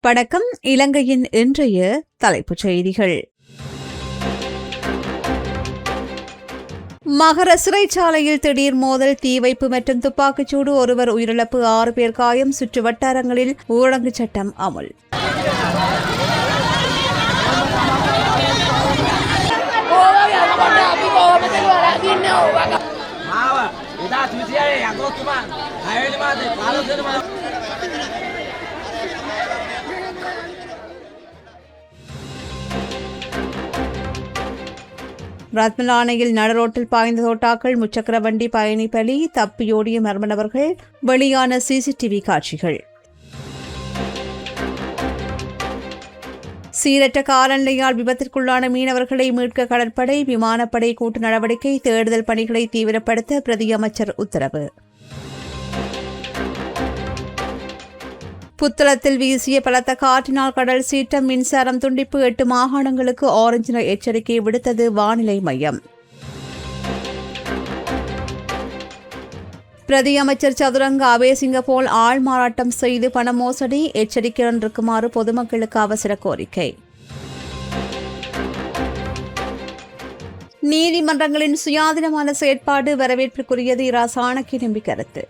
வணக்கம். இலங்கையின் இன்றைய தலைப்புச் செய்திகள். மகர சிறைச்சாலையில் திடீர் மோதல், தீ வைப்பு மற்றும் துப்பாக்கிச்சூடு, ஒருவர் உயிரிழப்பு, 6 பேர் காயம், சுற்று வட்டாரங்களில் ஊரடங்கு சட்டம் அமல். ரத்மலானையில் நடுரோட்டில் பாய்ந்த தோட்டாக்கள், முச்சக்கர வண்டி பயணி பலி, தப்பியோடிய மர்ம நபர்கள், வெளியான சிசிடிவி காட்சிகள். சீரற்ற காலநிலையால் விபத்திற்குள்ளான மீனவர்களை மீட்க கடற்படை, விமானப்படை கூட்டு நடவடிக்கை, தேடுதல் பணிகளை தீவிரப்படுத்த பிரதி அமைச்சர் உத்தரவு. புத்தளத்தில் வீசிய பலத்த காற்றினால் கடல் சீற்றம், மின்சாரம் துண்டிப்பு, 8 மாகாணங்களுக்கு ஆரஞ்சு எச்சரிக்கை விடுத்தது வானிலை மையம். பிரதி அமைச்சர் சதுரங்க அபேசிங்க போல் ஆள் மாறாட்டம் செய்து பண மோசடி, எச்சரிக்கையுடன் இருக்குமாறு பொதுமக்களுக்கு அவசர கோரிக்கை. நீதிமன்றங்களின் சுயாதீனமான செயற்பாடு வரவேற்பிற்குரியது, இரா சாணக்கிய கருத்து.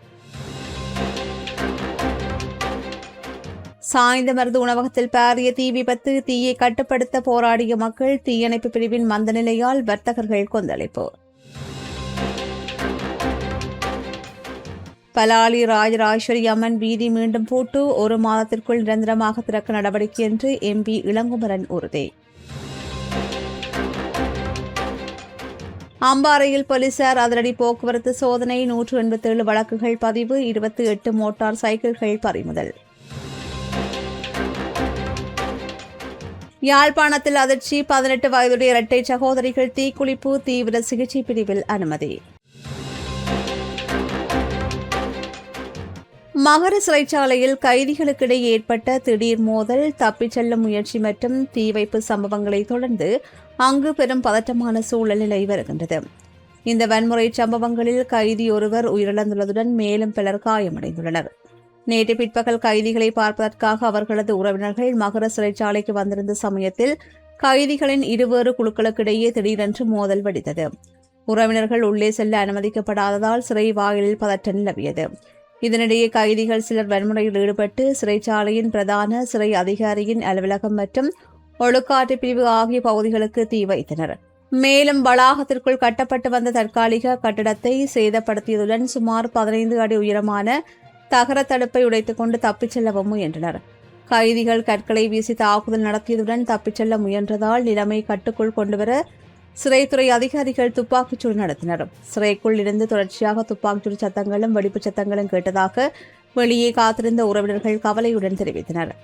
சாய்ந்தமருது உணவகத்தில் பாரிய தீ விபத்து, தீயை கட்டுப்படுத்த போராடிய மக்கள், தீயணைப்பு பிரிவின் மந்த நிலையால் வர்த்தகர்கள் கொந்தளிப்பு. பலாலி ராஜராஜேஸ்வரி அம்மன் வீதி மீண்டும் பூட்டு, 1 மாதத்திற்குள் நிரந்தரமாக திறக்க நடவடிக்கை என்று MP இளங்குமரன் உறுதி. அம்பாறையில் போலீசார் அதிரடி போக்குவரத்து சோதனை, 187 வழக்குகள் பதிவு, 28 மோட்டார் சைக்கிள்கள் பறிமுதல். யாழ்ப்பாணத்தில் அதிர்ச்சி, 18 வயதுடைய இரட்டை சகோதரிகள் தீக்குளிப்பு, தீவிர சிகிச்சை பிரிவில் அனுமதி. மகர சிறைச்சாலையில் கைதிகளுக்கிடையே ஏற்பட்ட திடீர் மோதல், தப்பிச் செல்லும் முயற்சி மற்றும் தீ வைப்பு சம்பவங்களை தொடர்ந்து அங்கு பெரும் பதற்றமான சூழல் நிலை வருகின்றது. இந்த வன்முறை சம்பவங்களில் கைதி ஒருவர் உயிரிழந்துள்ளதுடன் மேலும் பலர் காயமடைந்துள்ளனர். நேற்று பிற்பகல் கைதிகளை பார்ப்பதற்காக அவர்களது உறவினர்கள் மகர சிறைச்சாலைக்கு வந்திருந்த சமயத்தில் கைதிகளின் இருவேறு குழுக்களுக்கிடையே திடீரென்று மோதல் வெடித்தது. உறவினர்கள் உள்ளே செல்ல அனுமதிக்கப்படாததால் சிறை வாயிலில் பதற்றம் நிலவியது. இதனிடையே கைதிகள் சிலர் வன்முறையில் ஈடுபட்டு சிறைச்சாலையின் பிரதான சிறை அதிகாரியின் அலுவலகம் மற்றும் ஒழுக்காற்று பிரிவு ஆகிய பகுதிகளுக்கு தீ வைத்தனர். மேலும் வளாகத்திற்குள் கட்டப்பட்டு வந்த தற்காலிக கட்டிடத்தை சேதப்படுத்தியதுடன் சுமார் 15 அடி உயரமான தகர தடுப்பை உடைத்துக் கொண்டு தப்பிச் செல்லவும் முயன்றனர். கைதிகள் கற்களை வீசி தாக்குதல் நடத்தியதுடன் தப்பிச் செல்ல முயன்றதால் நிலைமை கட்டுக்குள் கொண்டுவர சிறைத்துறை அதிகாரிகள் துப்பாக்கிச்சூடு நடத்தினர். சிறைக்குள் இருந்து தொடர்ச்சியாக துப்பாக்கிச்சூடு சத்தங்களும் வெடிப்புச் சத்தங்களும் கேட்டதாக வெளியே காத்திருந்த உறவினர்கள் கவலையுடன் தெரிவித்தனர்.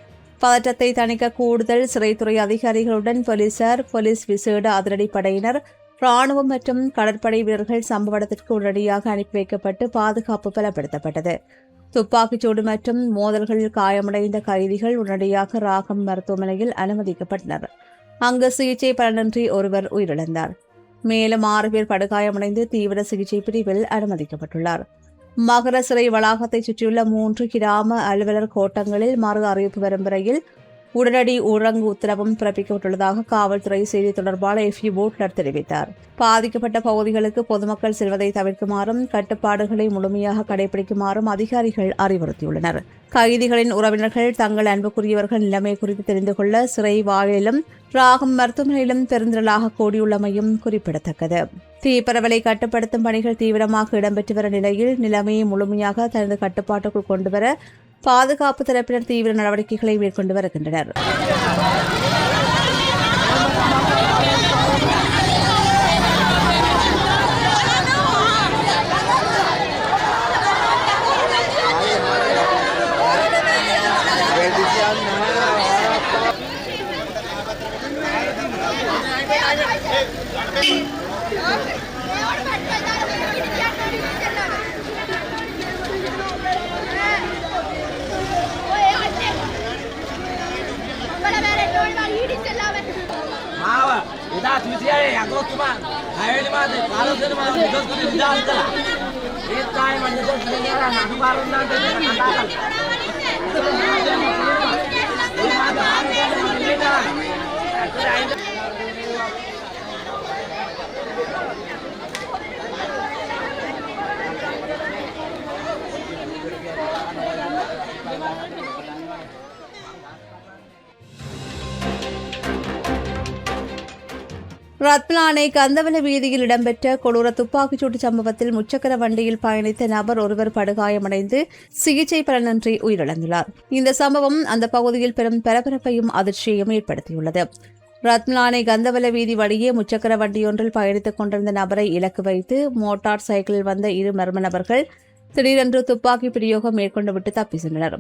பதற்றத்தை தணிக்க கூடுதல் சிறைத்துறை அதிகாரிகளுடன் போலீசார், போலீஸ் விசேட அதிரடிப்படையினர், ராணுவம் மற்றும் கடற்படை வீரர்கள் சம்பவ இடத்திற்கு உடனடியாக அனுப்பி வைக்கப்பட்டு பாதுகாப்பு பலப்படுத்தப்பட்டது. துப்பாக்கிச்சூடு மற்றும் மோதல்களில் காயமடைந்த கைதிகள் உடனடியாக ராகம் மருத்துவமனையில் அனுமதிக்கப்பட்டனர். அங்கு சிகிச்சை பலனின்றி ஒருவர் உயிரிழந்தார். மேலும் 6 பேர் படுகாயமடைந்து தீவிர சிகிச்சை பிரிவில் அனுமதிக்கப்பட்டுள்ளார். மகர சிறை வளாகத்தை சுற்றியுள்ள 3 கிராம அலுவலர் கோட்டங்களில் மறு அறிவிப்பு வரும் வரையில் உடனடி ஊரடங்கு உத்தரவும் பிறப்பிக்கப்பட்டுள்ளதாக காவல்துறை செய்தி தொடர்பாளர் FU போட்லர் தெரிவித்தார். பாதிக்கப்பட்ட பகுதிகளுக்கு பொதுமக்கள் செல்வதை தவிர்க்குமாறும் கட்டுப்பாடுகளை முழுமையாக கடைபிடிக்குமாறும் அதிகாரிகள் அறிவுறுத்தியுள்ளனர். கைதிகளின் உறவினர்கள் தங்கள் அன்புக்குரியவர்கள் நிலைமை குறித்து தெரிந்து கொள்ள சிறை வாயிலும் ராகம் மருத்துவமனையிலும் பெருந்திரளாக கூடியுள்ளமையும் குறிப்பிடத்தக்கது. தீப்பரவலை கட்டுப்படுத்தும் பணிகள் தீவிரமாக இடம்பெற்று வரும் நிலையில் நிலைமையை முழுமையாக தனது கட்டுப்பாட்டுக்குள் கொண்டுவர பாதுகாப்பு தரப்பினர் தீவிர நடவடிக்கைகளை மேற்கொண்டு வருகின்றனர். ඉදා තුසියයි අගෝස්තුමා 6 වෙනි මාසේ 15 වෙනි මාසේ නිදොස් කුටි නිදාස් කළා. ඒත් ආයේ මම නිදොස් කුටි කියලා නඩු කාරණාන්ට කතා කළා. ரத்லானை கந்தவல வீதியில் இடம்பெற்ற கொடூர துப்பாக்கிச்சூட்டு சம்பவத்தில் முச்சக்கர வண்டியில் பயணித்த நபர் ஒருவர் படுகாயமடைந்து சிகிச்சை பலனின்றி உயிரிழந்துள்ளார். இந்த சம்பவம் அந்த பகுதியில் பெரும் பரபரப்பையும் அதிர்ச்சியையும் ஏற்படுத்தியுள்ளது. ரத்லானை கந்தவல வீதி வழியே முச்சக்கர வண்டியொன்றில் பயணித்துக் கொண்டிருந்த நபரை இலக்கு வைத்து மோட்டார் சைக்கிளில் வந்த இரு மர்ம நபர்கள் திடீரென்று துப்பாக்கி பிரயோகம் மேற்கொண்டுவிட்டு தப்பி சென்றனர்.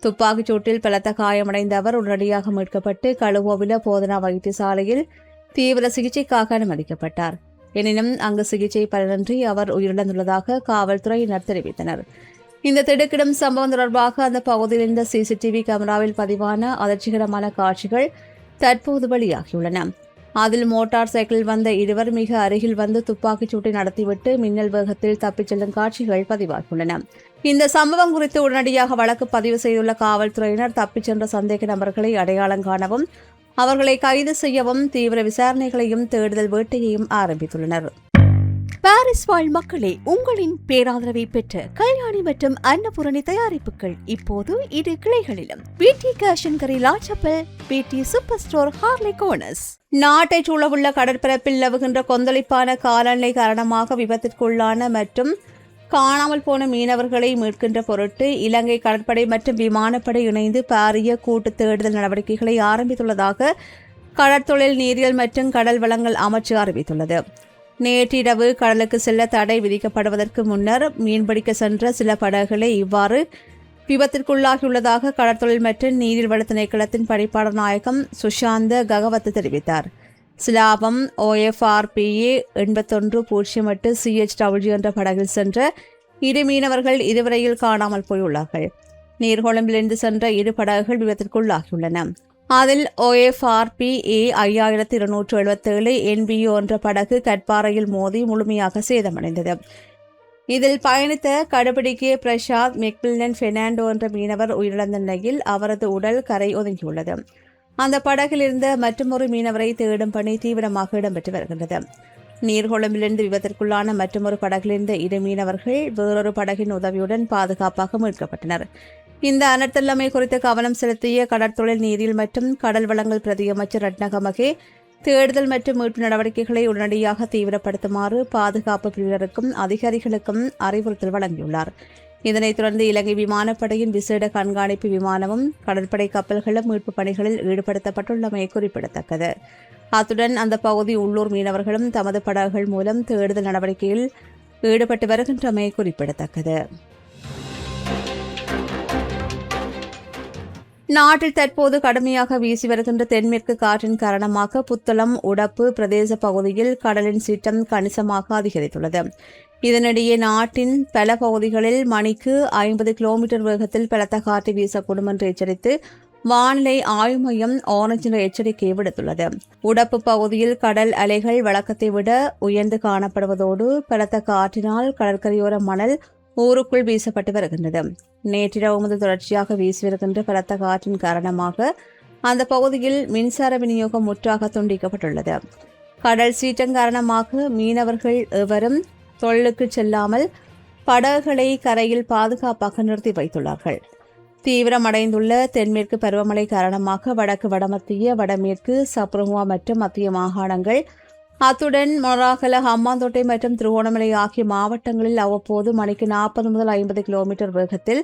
துப்பாக்கிச் சூட்டில் பலத்த காயமடைந்த அவர் உடனடியாக மீட்கப்பட்டு கழுவோவில போதனா வைத்தியசாலையில் தீவிர சிகிச்சைக்காக அனுமதிக்கப்பட்டார். எனினும் அங்கு சிகிச்சை பலனின்றி அவர் உயிரிழந்துள்ளதாக காவல்துறையினர் தெரிவித்தனர். இந்த திடுக்கிடும் சம்பவம் தொடர்பாக அந்த பகுதியில் இருந்த சிசிடிவி கேமராவில் பதிவான அதிர்ச்சிகரமான காட்சிகள் தற்போது வெளியாகியுள்ளன. அதில் மோட்டார் சைக்கிளில் வந்த இருவர் மிக அருகில் வந்து துப்பாக்கிச் சூட்டை நடத்திவிட்டு மின்னல் வேகத்தில் தப்பிச் செல்லும் காட்சிகள் பதிவாகியுள்ளன. இந்த சம்பவம் குறித்து உடனடியாக வழக்கு பதிவு செய்துள்ள காவல்துறையினர் தப்பிச் சென்ற சந்தேக நபர்களை அடையாளம் காணவும் அவர்களை கைது செய்யவும் தீவிர விசாரணைகளையும் தேடுதல் வேட்டையையும் ஆரம்பித்துள்ளனர். பாரிஸ் வாழ் மக்களே, உங்களின் பேராதரவை பெற்ற கல்யாணி மற்றும் அன்னபூரணி தயாரிப்புகள் இப்போது இரு கிளைகளிலும். பிடி கேஷன் கரி லாச்சப்பல், பிடி சூப்பர் ஸ்டோர் ஹார்லி கோனஸ். நாட்டை சூழவுள்ள கடற்பரப்பில் நிலவுகின்ற கொந்தளிப்பான காலநிலை காரணமாக விபத்திற்குள்ளான மற்றும் காணாமல் போன மீனவர்களை மீட்கின்ற பொருட்டு இலங்கை கடற்படை மற்றும் விமானப்படை இணைந்து பாரிய கூட்டு தேடுதல் நடவடிக்கைகளை ஆரம்பித்துள்ளதாக கடற்தொழில் நீரியல் மற்றும் கடல் வளங்கள் அமைச்சு அறிவித்துள்ளது. நேற்றிரவு கடலுக்கு செல்ல தடை விதிக்கப்படுவதற்கு முன்னர் மீன்பிடிக்க சென்ற சில படகுகளை இவ்வாறு விபத்திற்குள்ளாகியுள்ளதாக கடற்தொழில் மற்றும் நீரில் வள திணைக்களத்தின் பணிப்பாளர் நாயகம் சுஷாந்த ககவத் தெரிவித்தார். சிலாபம் OFRPA 8108 CHW என்ற படகில் சென்ற இரு மீனவர்கள் இதுவரையில் காணாமல் போயுள்ளார்கள். நீர்கொழும்பிலிருந்து சென்ற இரு படகுகள் விபத்திற்குள்ளாகியுள்ளன. அதில் OFRPA 5277 NBO என்ற படகு கட்பாறையில் மோதி முழுமையாக சேதமடைந்தது. இதில் பயணித்த கடுபிடிக்கு பிரசாத் மெக்மில்லன் பெர்னாண்டோ என்ற மீனவர் உயிரிழந்த நிலையில் அவரது உடல் கரை ஒதுங்கியுள்ளது. அந்த படகில் இருந்த மற்றொரு மீனவரை தேடும் பணி தீவிரமாக இடம்பெற்று வருகின்றது. நீர்கொழும்பிலிருந்து விபத்திற்குள்ளான மற்றொரு படகிலிருந்த இரு மீனவர்கள் வேறொரு படகின் உதவியுடன் பாதுகாப்பாக மீட்கப்பட்டனர். இந்த அனர்த்தநிலைமை குறித்து கவனம் செலுத்திய கடற்தொழில் நீரியல் மற்றும் கடல் வளங்கள் பிரதியமைச்சர் ரட்னகமகே தேடுதல் மற்றும் மீட்பு நடவடிக்கைகளை உடனடியாக தீவிரப்படுத்துமாறு பாதுகாப்பு பிரிவினருக்கும் அதிகாரிகளுக்கும் அறிவுறுத்தல் வழங்கியுள்ளார். இதனைத் தொடர்ந்து இலங்கை விமானப்படையின் விசேட கண்காணிப்பு விமானமும் கடற்படை கப்பல்களும் மீட்பு பணிகளில் ஈடுபடுத்தப்பட்டுள்ளமை குறிப்பிடத்தக்கது. அத்துடன் அந்த பகுதி உள்ளூர் மீனவர்களும் தமது படகுகள் மூலம் தேடுதல் நடவடிக்கையில் ஈடுபட்டு வருகின்றமை குறிப்பிடத்தக்கது. நாட்டில் தற்போது கடுமையாக வீசி வருகின்ற தென்மேற்கு காற்றின் காரணமாக புத்தளம் உடப்பு பிரதேச பகுதியில் கடலின் சீற்றம் கணிசமாக அதிகரித்துள்ளது. இதனிடையே நாட்டின் பல பகுதிகளில் மணிக்கு 50 கிலோமீட்டர் வேகத்தில் பலத்த காற்று வீசக்கூடும் என்று எச்சரித்து வானிலை ஆய்வு மையம் ஆரஞ்சு நிற எச்சரிக்கையை விடுத்துள்ளது. உடப்பு பகுதியில் கடல் அலைகள் வழக்கத்தை விட உயர்ந்து காணப்படுவதோடு பலத்த காற்றினால் கடற்கரையோர மணல் ஊருக்குள் வீசப்பட்டு வருகின்றது. நேற்றிரவு முதல் தொடர்ச்சியாக வீசி வருகின்ற பலத்த காற்றின் காரணமாக அந்த பகுதியில் மின்சார விநியோகம் முற்றாக துண்டிக்கப்பட்டுள்ளது. கடல் சீற்றம் காரணமாக மீனவர்கள் எவரும் தொழிலுக்கு செல்லாமல் படகுகளை கரையில் பாதுகாப்பாக நிறுத்தி வைத்துள்ளார்கள். தீவிரமடைந்துள்ள தென்மேற்கு பருவமழை காரணமாக வடக்கு வடமத்திய வடமேற்கு சப்ரஹுவா மற்றும் மத்திய மாகாணங்கள் அத்துடன் மொராகல ஹம்பாந்தோட்டை மற்றும் திருவோணமலை ஆகிய மாவட்டங்களில் அவ்வப்போது மணிக்கு 40 முதல் 50 கிலோமீட்டர் வேகத்தில்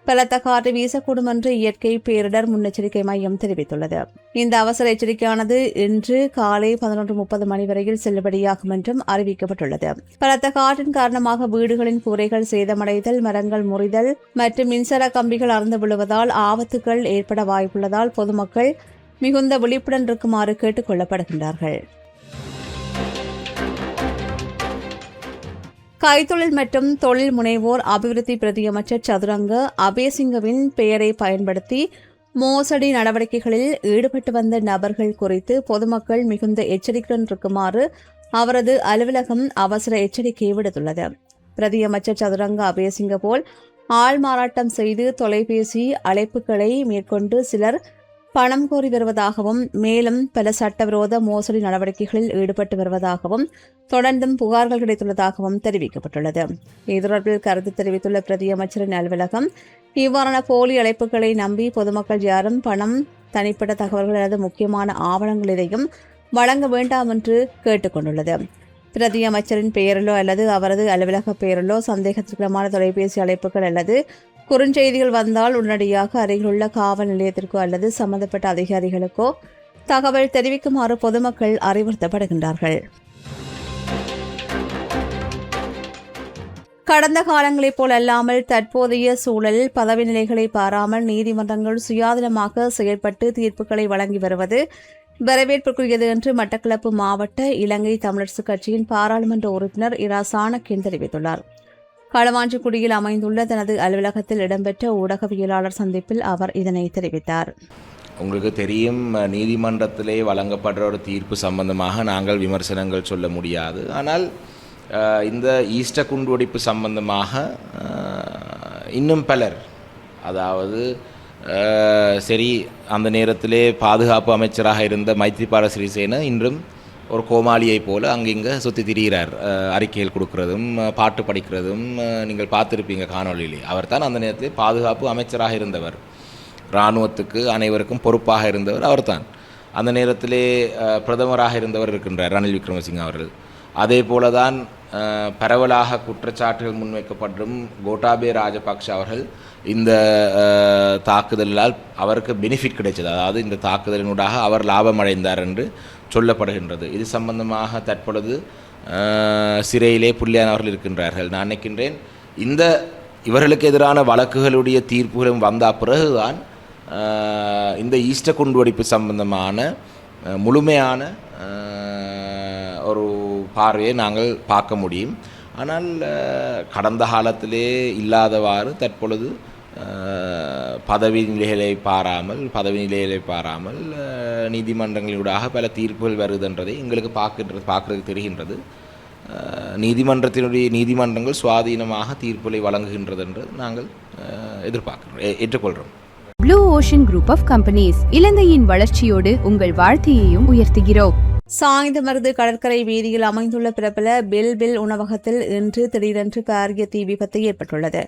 பலத்த காற்று வீசக்கூடும் என்று இயற்கை பேரிடர் முன்னெச்சரிக்கை மையம் தெரிவித்துள்ளது. இந்த அவசர எச்சரிக்கையானது இன்று காலை 11:30 மணி வரையில் செல்லுபடியாகும் என்றும் அறிவிக்கப்பட்டுள்ளது. பலத்த காற்றின் காரணமாக வீடுகளின் கூரைகள் சேதமடைதல், மரங்கள் முறிதல் மற்றும் மின்சார கம்பிகள் அறுந்து விழுவதால் ஆபத்துகள் ஏற்பட வாய்ப்புள்ளதால் பொதுமக்கள் மிகுந்த விழிப்புடன் இருக்குமாறு கேட்டுக் கொள்ளப்படுகின்றார்கள். கைத்தொழில் மற்றும் தொழில் முனைவோர் அபிவிருத்தி பிரதியமைச்சர் சதுரங்க அபேசிங்கவின் பெயரை பயன்படுத்தி மோசடி நடவடிக்கைகளில் ஈடுபட்டு வந்த நபர்கள் குறித்து பொதுமக்கள் மிகுந்த எச்சரிக்கையுடன் இருக்குமாறு அவரது அலுவலகம் அவசர எச்சரிக்கையை விடுத்துள்ளது. பிரதியமைச்சர் சதுரங்க அபேசிங்க போல் ஆள் மாறாட்டம் செய்து தொலைபேசி அழைப்புகளை மேற்கொண்டு சிலர் பணம் கோரி வருவதாகவும் மேலும் பல சட்டவிரோத மோசடி நடவடிக்கைகளில் ஈடுபட்டு வருவதாகவும் தொடர்ந்தும் புகார்கள் கிடைத்துள்ளதாகவும் தெரிவிக்கப்பட்டுள்ளது. இது தொடர்பில் கருத்து தெரிவித்துள்ள பிரதியமைச்சரின் அலுவலகம் இவ்வாறான போலி அழைப்புகளை நம்பி பொதுமக்கள் யாரும் பணம், தனிப்பட்ட தகவல்கள் அல்லது முக்கியமான ஆவணங்கள் எதையும் வழங்க வேண்டாம் என்று கேட்டுக்கொண்டுள்ளது. பிரதி அமைச்சரின் பெயரிலோ அல்லது அவரது அலுவலக பெயரிலோ சந்தேகத்திற்குமான தொலைபேசி அழைப்புகள் அல்லது குறுஞ்செய்திகள் வந்தால் உடனடியாக அருகிலுள்ள காவல் நிலையத்திற்கோ அல்லது சம்பந்தப்பட்ட அதிகாரிகளுக்கோ தகவல் தெரிவிக்குமாறு பொதுமக்கள் அறிவுறுத்தப்படுகின்றார்கள். கடந்த காலங்களைப் போல் அல்லாமல் தற்போதைய சூழலில் பதவி நிலைகளை பாராமல் நீதிமன்றங்கள் சுயாதீனமாக செயல்பட்டு தீர்ப்புகளை வழங்கி வருவது வரவேற்புக்குரியது என்று மட்டக்களப்பு மாவட்ட இலங்கை தமிழரசுக் கட்சியின் பாராளுமன்ற உறுப்பினர் இரா சாணக்கியன் தெரிவித்துள்ளார். களவாஞ்சிக்குடியில் அமைந்துள்ள தனது அலுவலகத்தில் இடம்பெற்ற ஊடகவியலாளர் சந்திப்பில் அவர் இதனை தெரிவித்தார். உங்களுக்கு தெரியும், நீதிமன்றத்திலே வழங்கப்படுற ஒரு தீர்ப்பு சம்பந்தமாக நாங்கள் விமர்சனங்கள் சொல்ல முடியாது. ஆனால் இந்த ஈஸ்டர் குண்டுவெடிப்பு சம்பந்தமாக இன்னும் பலர், அதாவது சரி, அந்த நேரத்திலே பாதுகாப்பு அமைச்சராக இருந்த மைத்ரிபால சிறிசேன இன்றும் ஒரு கோமாளியை போல் அங்கிங்கே சுற்றி திரிகிறார். அறிக்கைகள் கொடுக்கறதும் பாட்டு படிக்கிறதும் நீங்கள் பார்த்துருப்பீங்க காணொலியிலே. அவர் தான் அந்த நேரத்திலே பாதுகாப்பு அமைச்சராக இருந்தவர், இராணுவத்துக்கு அனைவருக்கும் பொறுப்பாக இருந்தவர் அவர்தான். அந்த நேரத்திலே பிரதமராக இருந்தவர் இருக்கின்றார் ரணில் விக்ரமசிங்க அவர்கள். அதே போல தான் பரவலாக குற்றச்சாட்டுகள் முன்வைக்கப்பட்டும் கோட்டாபய ராஜபக்ஷ அவர்கள் இந்த தாக்குதலால் அவருக்கு பெனிஃபிட் கிடைச்சது, அதாவது இந்த தாக்குதலினூடாக அவர் லாபம் அடைந்தார் என்று சொல்லப்படுகின்றது. இது சம்பந்தமாக தற்பொழுது சிறையிலே புள்ளியானவர்கள் இருக்கின்றார்கள். நான் நினைக்கின்றேன் இந்த இவர்களுக்கு எதிரான வழக்குகளுடைய தீர்ப்புகளும் வந்த பிறகுதான் இந்த ஈஸ்டர் குண்டுவெடிப்பு சம்பந்தமான முழுமையான ஒரு பார்வையை நாங்கள் பார்க்க முடியும். ஆனால் கடந்த காலத்திலே இல்லாதவாறு தற்பொழுது பதவி நிலைகளை பாராமல் நீதிமன்றங்களூடாக பல தீர்ப்புகள் வருதுன்றதை எங்களுக்கு பார்க்கறதுக்கு தெரிகின்றது. நீதிமன்றங்கள் சுவாதீனமாக தீர்ப்புகளை வழங்குகின்றது என்று நாங்கள் ஏற்றுக்கொள்கிறோம். Blue Ocean Group of Companies இலங்கையின் வளர்ச்சியோடு உங்கள் வாழ்க்கையையும் உயர்த்துகிறோம். சாய்ந்தமருது கடற்கரை வீதியில் அமைந்துள்ள பிரபல பில் உணவகத்தில் இன்று திடீரென்று பாரிய தீ விபத்து ஏற்பட்டுள்ளது.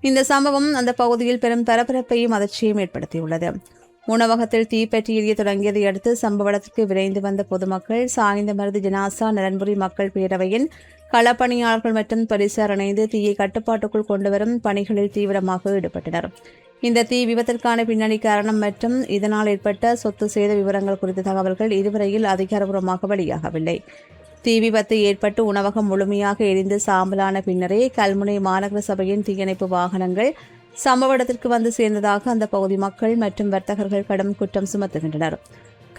இந்த சம்பவம் அந்த பகுதியில் பெரும் பரபரப்பையும் அதிர்ச்சியையும் ஏற்படுத்தியுள்ளது. உணவகத்தில் தீப்பற்றி எரிய தொடங்கியதை அடுத்து சம்பவ இடத்திற்கு விரைந்து வந்த பொதுமக்கள், சாய்ந்தமருது ஜனாசா நலன்புரி மக்கள் பேரவையின் களப்பணியாளர்கள் மற்றும் போலீசார் இணைந்து தீயை கட்டுப்பாட்டுக்குள் கொண்டுவரும் பணிகளில் தீவிரமாக ஈடுபட்டனர். இந்த தீ விபத்திற்கான பின்னணி காரணம் மற்றும் இதனால் ஏற்பட்ட சொத்து சேத விவரங்கள் குறித்த தகவல்கள் இதுவரையில் அதிகாரப்பூர்வமாக வெளியாகவில்லை. தீ விபத்து ஏற்பட்டு உணவகம் முழுமையாக எரிந்து சாம்பலான பின்னரே கல்முனை மாநகர சபையின் தீயணைப்பு வாகனங்கள் சம்பவ இடத்திற்கு வந்து சேர்ந்ததாக அந்த பகுதி மக்கள் மற்றும் வர்த்தகர்கள் கடும் குற்றம் சுமத்துகின்றனர்.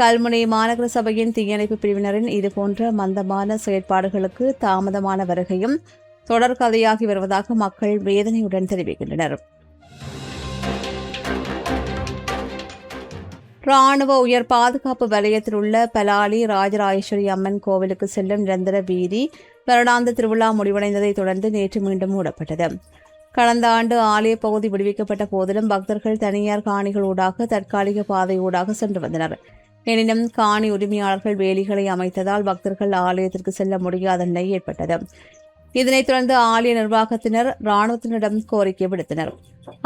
கல்முனை மாநகர சபையின் தீயணைப்பு பிரிவினரின் இதுபோன்ற மந்தமான செயற்பாடுகளுக்கு தாமதமான வருகையும் தொடர்கதையாகி வருவதாக மக்கள் வேதனையுடன் தெரிவிக்கின்றனர். ராணுவ உயர் பாதுகாப்பு வலயத்தில் உள்ள பலாலி ராஜராஜேஸ்வரி அம்மன் கோவிலுக்கு செல்லும் நிரந்தர வீதி வருடாந்த திருவிழா முடிவடைந்ததை தொடர்ந்து நேற்று மீண்டும் மூடப்பட்டது. கடந்த ஆண்டு ஆலய பகுதி விடுவிக்கப்பட்ட போதிலும் பக்தர்கள் தனியார் காணிகள் ஊடாக தற்காலிக பாதை ஊடாக சென்று வந்தனர். எனினும் காணி உரிமையாளர்கள் வேலிகளை அமைத்ததால் பக்தர்கள் ஆலயத்திற்கு செல்ல முடியாத நிலை ஏற்பட்டது. இதனைத் தொடர்ந்து ஆலய நிர்வாகத்தினர் இராணுவத்தினரிடம் கோரிக்கை விடுத்தனர்.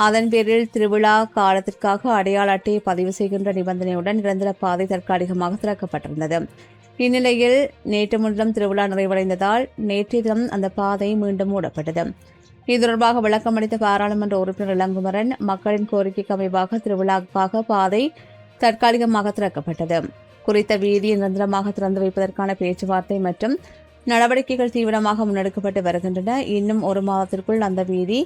அதன் பேரில் திருவிழா காலத்திற்காக அடையாள அட்டையை பதிவு செய்கின்ற நிபந்தனையுடன் நிரந்தர பாதை தற்காலிகமாக திறக்கப்பட்டிருந்தது. இந்நிலையில் நேற்று முன்தினம் திருவிழா நிறைவடைந்ததால் நேற்றைய தினம் அந்த பாதை மீண்டும் மூடப்பட்டது. இது தொடர்பாக விளக்கமளித்த பாராளுமன்ற உறுப்பினர் இளங்குமரன், மக்களின் கோரிக்கைக்கு அமைவாக திருவிழாவுக்காக பாதை தற்காலிகமாக திறக்கப்பட்டது. குறித்த வீதியை நிரந்தரமாக திறந்து வைப்பதற்கான பேச்சுவார்த்தை மற்றும் நடவடிக்கைகள் தீவிரமாக முன்னெடுக்கப்பட்டு வருகின்றன. இன்னும் ஒரு மாதத்திற்குள் அந்த வீதி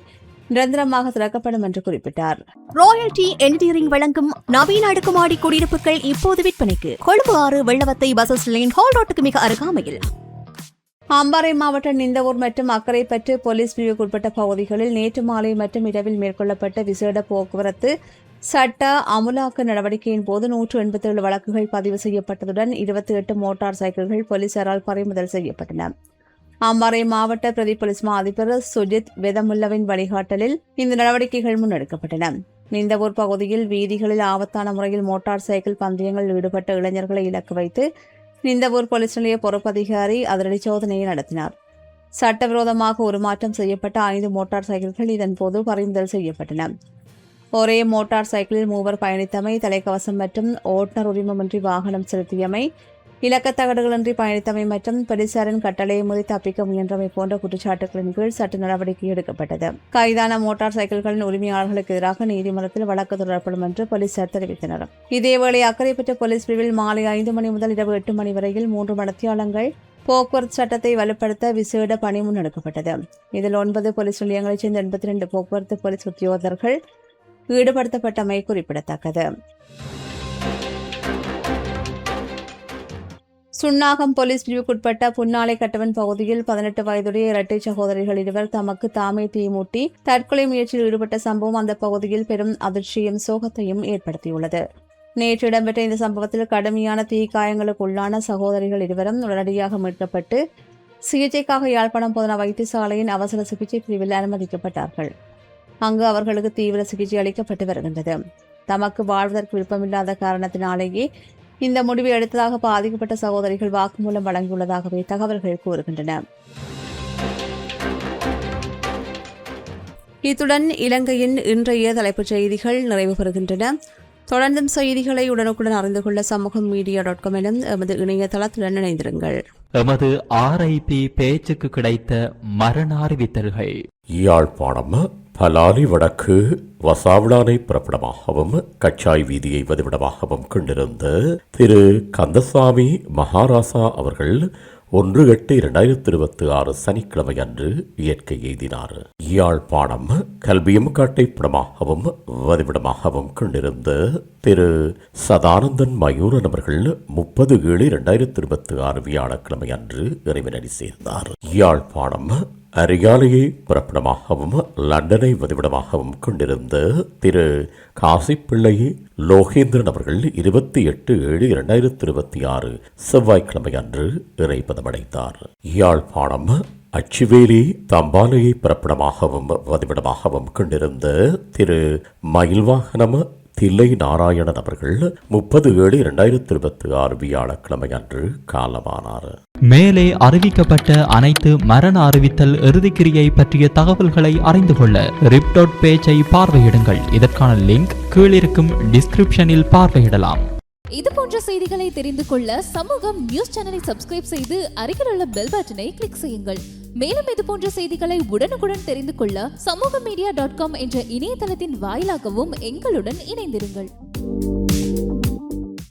நிரந்தரமாக திறக்கப்படும் என்று குறிப்பிட்டார். ராயல்டி என்ஜினியரிங் வழங்கும் நவீன அடுக்குமாடி குடியிருப்புகள் இப்போது விற்பனைக்கு. Colombo 6 Wellawatte bus line hall ரோட்டுக்கு மிக அருகாமையில். அம்பாறை மாவட்ட நிந்தவூர் மற்றும் அக்கரைப்பற்று போலீஸ் பிரிவுக்குட்பட்ட பகுதிகளில் நேற்று மாலை மற்றும் இரவில் மேற்கொள்ளப்பட்ட விசேட போக்குவரத்து சட்ட அமுலாக்க நடவடிக்கையின் போது 187 வழக்குகள் பதிவு செய்யப்பட்டதுடன் 28 மோட்டார் சைக்கிள்கள் போலீசாரால் பறிமுதல் செய்யப்பட்டன. அம்பாறை மாவட்ட பிரதி போலீஸ் மா அதிபர் சுஜித் வெதமுல்லவின் வழிகாட்டலில் இந்த நடவடிக்கைகள் முன்னெடுக்கப்பட்டன. நிந்தவூர் பகுதியில் வீதிகளில் ஆபத்தான முறையில் மோட்டார் சைக்கிள் பந்தயங்களில் ஈடுபட்ட இளைஞர்களை இலக்கு வைத்து நிந்தவூர் போலீஸ் நிலைய பொறுப்பதிகாரி அதிரடி சோதனையை நடத்தினார். சட்டவிரோதமாக உருமாற்றம் செய்யப்பட்ட 5 மோட்டார் சைக்கிள்கள் இதன்போது பறிமுதல் செய்யப்பட்டன. ஒரே மோட்டார் சைக்கிளில் 3 பயணித்தமை, தலைக்கவசம் மற்றும் ஓட்டுநர் உரிமமின்றி வாகனம் செலுத்தியமை, இலக்கத்தகடுகளின்றி பயணித்தமை மற்றும் போலீசாரின் கட்டளையை மீறி தப்பிக்க முயன்றமை போன்ற குற்றச்சாட்டுகளின் கீழ் சட்ட நடவடிக்கை எடுக்கப்பட்டது. கைதான மோட்டார் சைக்கிள்களின் உரிமையாளர்களுக்கு எதிராக நீதிமன்றத்தில் வழக்கு தொடரப்படும் என்று போலீசார் தெரிவித்தனர். இதேவேளை அக்கரைப்பற்று போலீஸ் பிரிவில் மாலை 5 மணி முதல் இரவு 8 மணி வரையில் 3 மணித்தியாலங்கள் போக்குவரத்து சட்டத்தை வலுப்படுத்த விசேட பணி முன்னெடுக்கப்பட்டது. இதில் 9 போலீஸ் நிலையங்களைச் சேர்ந்த 82 போக்குவரத்து போலீஸ் உத்தியோகத்தர்கள் ஈடுபடுத்தப்பட்டமை குறிப்பிடத்தக்கது. சுன்னாகம் போலீஸ் பிரிவுக்குட்பட்ட புன்னாலை கட்டவன் பகுதியில் 18 வயதுடைய இரட்டை சகோதரிகள் இருவர் தமக்கு தாமே தீமூட்டி தற்கொலை முயற்சியில் ஈடுபட்ட சம்பவம் அந்த பகுதியில் பெரும் அதிர்ச்சியும் சோகத்தையும் ஏற்படுத்தியுள்ளது. நேற்று இடம்பெற்ற இந்த சம்பவத்தில் கடுமையான தீக்காயங்களுக்கு உள்ளான சகோதரிகள் இருவரும் உடனடியாக மீட்கப்பட்டு சிகிச்சைக்காக யாழ்ப்பாணம் போதனா வைத்தியசாலையின் அவசர சிகிச்சை பிரிவில் அனுமதிக்கப்பட்டார்கள். அங்கு அவர்களுக்கு தீவிர சிகிச்சை அளிக்கப்பட்டு வருகின்றது. தமக்கு வாழ்வதற்கு விருப்பமில்லாத காரணத்தினாலேயே இந்த முடிவை எடுத்ததாக பாதிக்கப்பட்ட சகோதரிகள் வாக்குமூலம் வழங்கியுள்ளதாகவே தகவல்கள் கூறுகின்றன. இத்துடன் இலங்கையின் இன்றைய தலைப்புச் செய்திகள் நிறைவு பெறுகின்றன. தொடர்ந்தும் செய்திகளை உடனுக்குடன் அறிந்து கொள்ள சமூகம் மீடியா.com எனும் எமது இணையதளத்துடன் இணைந்திருங்கள். எமது RIP பேச்சுக்கு கிடைத்த மரண அறிவித்தல்கள். யாழ்ப்பாணம் பலாலி வடக்கு வசாவிளானை புறப்படமாகவும் கச்சாய் வீதியை வதிவிடமாகவும் கொண்டிருந்த திரு கந்தசாமி மகாராசா அவர்கள் 1/8/2026 சனிக்கிழமை அன்று இயற்கை எய்தினார். யாழ்ப்பாணம் கல்வியம்காட்டை படமாகவும் வதிவிடமாகவும் கொண்டிருந்த திரு சதானந்தன் மயூரன் அவர்கள் 30/7/2026 வியாழக்கிழமை அன்று இறைவனடி சேர்ந்தார். யாழ்ப்பாணம் அரியாலையை புறப்படமாகவும் லண்டனை வதிவிடமாகவும் கொண்டிருந்த திரு காசிப்பிள்ளை லோகேந்திரன் அவர்கள் 28/7/2026 செவ்வாய்க்கிழமை அன்று இறைப்பதமடைந்தார். யாழ்ப்பாணம் அச்சுவேலி தம்பாலையை புறப்படமாகவும் வதிவிடமாகவும் கொண்டிருந்த திரு மயில்வாகனம் தில்லை நாராயணன் அவர்கள் 30/7/2026 வியாழக்கிழமை அன்று காலமானார். மேலே அறிவிக்கப்பட்ட அனைத்து மரண அறிவித்தல் இறுதிக்கிரியை பற்றிய தகவல்களை அறிந்து கொள்ள RIP.பேஜை பார்வையிடுங்கள். இதற்கான லிங்க் கீழிருக்கும் டிஸ்கிரிப்ஷனில் பார்வையிடலாம். இது போன்ற செய்திகளை தெரிந்து கொள்ள சமூகம் நியூஸ் சேனலை சப்ஸ்கிரைப் செய்து அருகில் உள்ள பெல் பட்டனை கிளிக் செய்யுங்கள். மேலும் இது போன்ற செய்திகளை உடனுக்குடன் தெரிந்து கொள்ள சமூகமீடியா.com என்ற இணையதளத்தின் வாயிலாகவும் எங்களுடன் இணைந்திருங்கள்.